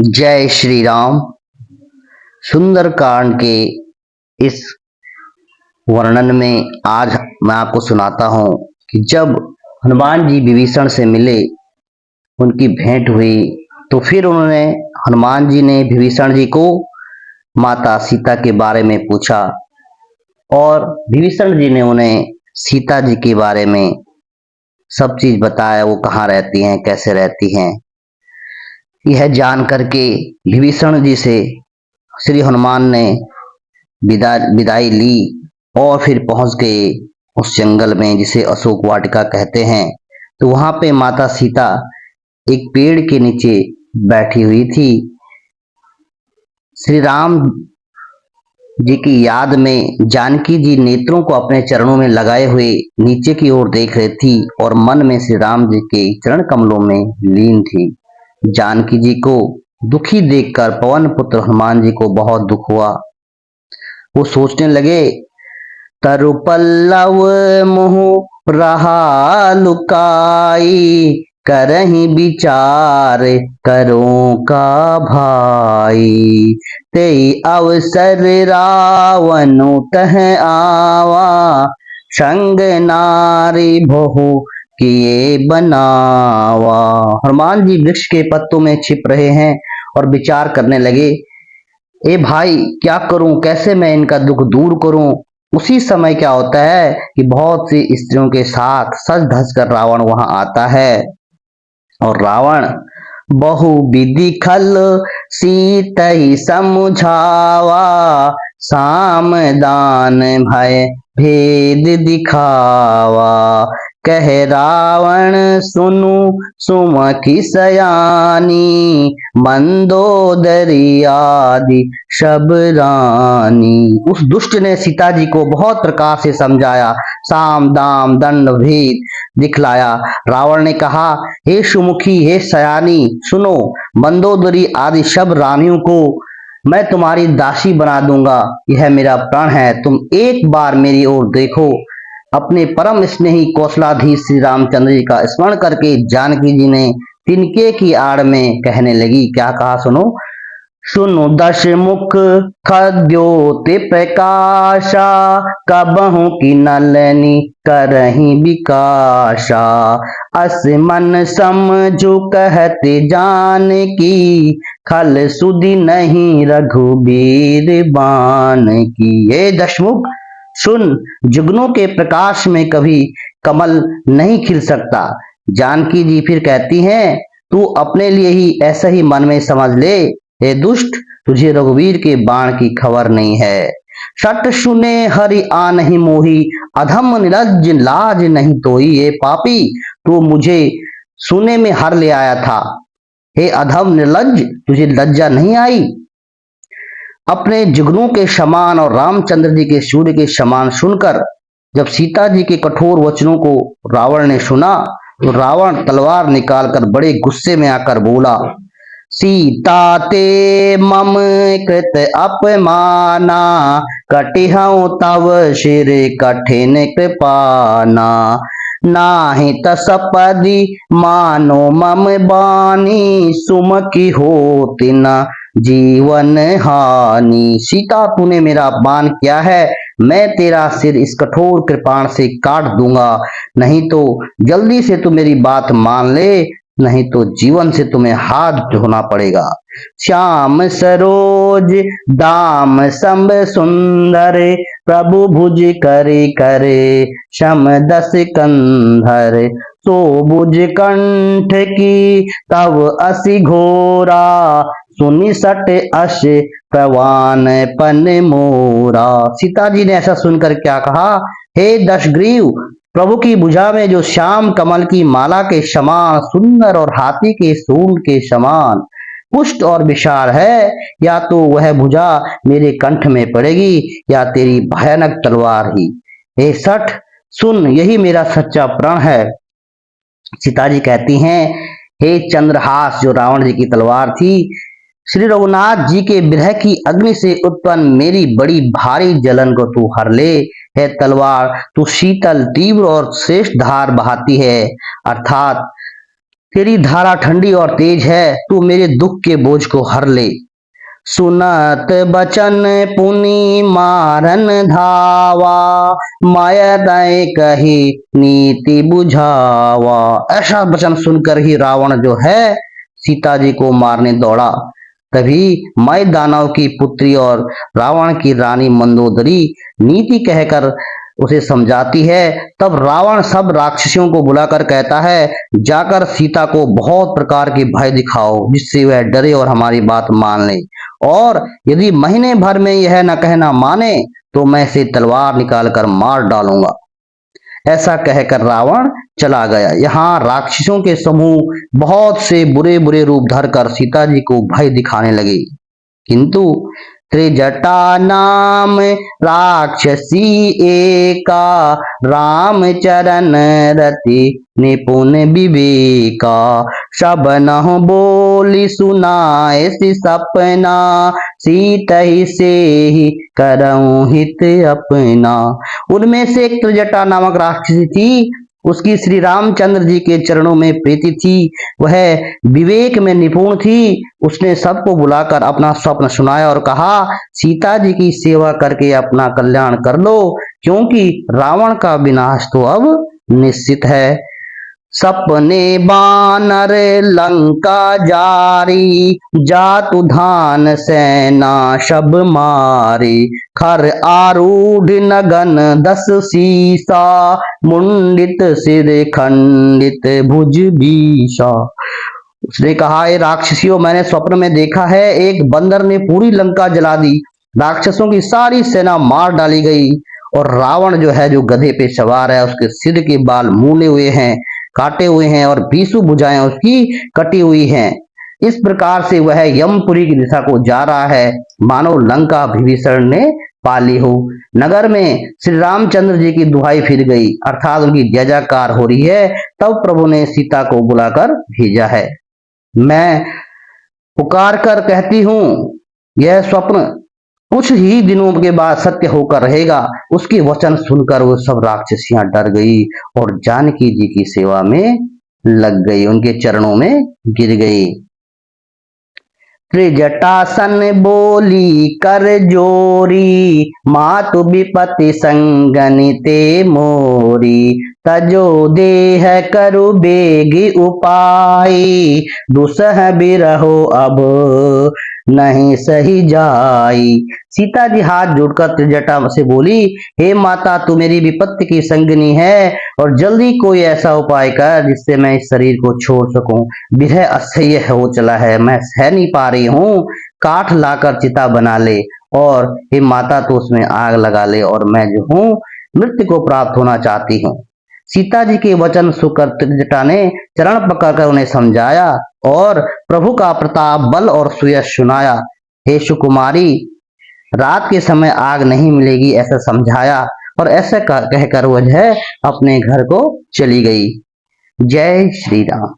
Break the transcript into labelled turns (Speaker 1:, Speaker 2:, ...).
Speaker 1: जय श्री राम। सुंदरकांड के इस वर्णन में आज मैं आपको सुनाता हूं कि जब हनुमान जी विभीषण से मिले, उनकी भेंट हुई, तो फिर उन्होंने हनुमान जी ने विभीषण जी को माता सीता के बारे में पूछा और विभीषण जी ने उन्हें सीता जी के बारे में सब चीज बताया। वो कहाँ रहती हैं, कैसे रहती हैं, यह जान करके विभीषण जी से श्री हनुमान ने विदाई ली और फिर पहुंच गए उस जंगल में जिसे अशोक वाटिका कहते हैं। तो वहां पे माता सीता एक पेड़ के नीचे बैठी हुई थी। श्री राम जी की याद में जानकी जी नेत्रों को अपने चरणों में लगाए हुए नीचे की ओर देख रही थी और मन में श्री राम जी के चरण कमलों में लीन थी। जानकी जी को दुखी देखकर पवन पुत्र हनुमान जी को बहुत दुख हुआ। वो सोचने लगे, तरु पल्लव मोह रहा लुकाई, करहि विचार करो का भाई, तेई अवसर रावनु तह आवा, संग नारी बहु किए बनावा। हनुमान जी वृक्ष के पत्तों में छिप रहे हैं और विचार करने लगे, ए भाई क्या करूं, कैसे मैं इनका दुख दूर करूं। उसी समय क्या होता है कि बहुत सी स्त्रियों के साथ सज धज कर रावण वहां आता है और रावण बहु विधि खल सीतहि समझावा, साम दान भय भेद दिखावा, कह रावण सुनु सुमखी सयानी, मंदोदरी आदि सब रानी। उस दुष्ट ने सीता जी को बहुत प्रकार से समझाया, साम दाम दंड भेद दिखलाया। रावण ने कहा, हे सुमुखी, हे सयानी, सुनो, मंदोदरी आदि सब रानियों को मैं तुम्हारी दासी बना दूंगा। यह मेरा प्रण है, तुम एक बार मेरी ओर देखो। अपने परम स्नेही कौशलाधीश श्री रामचंद्र जी का स्मरण करके जानकी जी ने तिनके की आड़ में कहने लगी, क्या कहा सुनो, सुनो दश मुख खद्योति प्रकाशा, कबहु की नलनी करही विकाशा, अस मन समझु कहते जान की, खल सुधि नहीं रघुबीर बान की। ये दशमुख सुन, जुगनों के प्रकाश में कभी कमल नहीं खिल सकता। जानकी जी फिर कहती हैं, तू अपने लिए ही ऐसा ही मन में समझ ले, हे दुष्ट, तुझे रघुवीर के बाण की खबर नहीं है। सट सुने हरि आ नहीं मोही, अधम निलज्ज लाज नहीं तोई। ये पापी, तू मुझे सुने में हर ले आया था, हे अधम निर्लज्ज, तुझे लज्जा नहीं आई। अपने जुगनों के समान और रामचंद्र जी के सूर्य के समान सुनकर जब सीता जी के कठोर वचनों को रावण ने सुना, तो रावण तलवार निकालकर बड़े गुस्से में आकर बोला, सीता ते मम कृत अपमाना, कटिहउ तव शिर कठिन कृपाना, नाही तसपदि मानो मम बानी, सुमकी होति न जीवन हानि। सीता, तूने मेरा अपमान किया है, मैं तेरा सिर इस कठोर कृपाण से काट दूंगा, नहीं तो जल्दी से तू मेरी बात मान ले, नहीं तो जीवन से तुम्हें हाथ धोना पड़ेगा। श्याम सरोज दाम संब सुंदर, प्रभु भुज करे करे शम दस कंधर, सो भुज कंठ की तब असि घोरा, सुनि सट अश प्रवान पन मोरा। सीता जी ने ऐसा सुनकर क्या कहा, हे दशग्रीव, प्रभु की भुजा में जो श्याम कमल की माला के समान सुंदर और हाथी के सूंड के समान पुष्ट और विशाल है, या तो वह भुजा मेरे कंठ में पड़ेगी या तेरी भयानक तलवार ही। हे सठ, सुन, यही मेरा सच्चा प्रण है। सीता जी कहती हैं, हे चंद्रहास, जो रावण जी की तलवार थी, श्री रघुनाथ जी के विरह की अग्नि से उत्पन्न मेरी बड़ी भारी जलन को तू हर ले। है तलवार, तू शीतल, तीव्र और श्रेष्ठ धार बहाती है, अर्थात तेरी धारा ठंडी और तेज है, तू मेरे दुख के बोझ को हर ले। सुनत बचन पुनि मारन धावा, माया दय कही नीति बुझावा। ऐसा वचन सुनकर ही रावण जो है सीता जी को मारने दौड़ा। तभी मय दानव की पुत्री और रावण की रानी मंदोदरी नीति कहकर उसे समझाती है। तब रावण सब राक्षसियों को बुलाकर कहता है, जाकर सीता को बहुत प्रकार के भय दिखाओ जिससे वह डरे और हमारी बात मान ले, और यदि महीने भर में यह न कहना माने तो मैं इसे तलवार निकालकर मार डालूंगा। ऐसा कहकर रावण चला गया। यहाँ राक्षसों के समूह बहुत से बुरे बुरे रूप धरकर सीता जी को भय दिखाने लगे, किंतु त्रिजटा नाम राक्षसी एका, राम चरण रति निपुण विवेका। सब नह बोली सुनाए सि सपना, सीत ही से ही करऊं हित अपना। उनमें से एक त्रिजटा नामक राक्षसी थी, उसकी श्री रामचंद्र जी के चरणों में प्रीति थी। वह विवेक में निपुण थी। उसने सबको बुलाकर अपना स्वप्न सुनाया और कहा, सीता जी की सेवा करके अपना कल्याण कर लो, क्योंकि रावण का विनाश तो अब निश्चित है। सपने बानर लंका जारी, जातु धान सेना सब मारी। खर आरूढ़ नगन 10 सीसा, मुंडित सिर खंडित भुज बीसा। उसने कहा, ये राक्षसियों, मैंने स्वप्न में देखा है एक बंदर ने पूरी लंका जला दी, राक्षसों की सारी सेना मार डाली गई, और रावण जो है, जो गधे पे सवार है, उसके सिर के बाल मुंडे हुए हैं, काटे हुए हैं, और 20 भुजाएं उसकी कटी हुई हैं। इस प्रकार से वह यमपुरी की दिशा को जा रहा है, मानो लंका विभीषण ने पाली हो। नगर में श्री रामचंद्र जी की दुहाई फिर गई, अर्थात उनकी जय जयकार हो रही है। तब प्रभु ने सीता को बुलाकर भेजा है। मैं पुकार कर कहती हूँ, यह स्वप्न कुछ ही दिनों के बाद सत्य होकर रहेगा। उसके वचन सुनकर वो सब राक्षसियां डर गई और जानकी जी की सेवा में लग गई, उनके चरणों में गिर गई। त्रिजटासन बोली कर जोरी, मातु विपति संगनिते मोरी। तजो देह करु बेगी उपाई, दुसह बिरहो अब नहीं सही जाई। सीता जी हाथ जोड़कर त्रिजटा से बोली, हे माता, तू मेरी विपत्ति की संगिनी है, और जल्दी कोई ऐसा उपाय कर जिससे मैं इस शरीर को छोड़ सकूं। विरह असह्य हो चला है, मैं सह नहीं पा रही हूँ। काठ लाकर चिता बना ले, और हे माता, तू उसमें आग लगा ले, और मैं जो हूँ मृत्यु को प्राप्त होना चाहती हूँ। सीता जी के वचन सुनकर त्रिजटा ने चरण पकड़कर उन्हें समझाया और प्रभु का प्रताप, बल और सुयश सुनाया। हे सुकुमारी, रात के समय आग नहीं मिलेगी ऐसा समझाया, और ऐसा कहकर वह अपने घर को चली गई। जय श्री राम।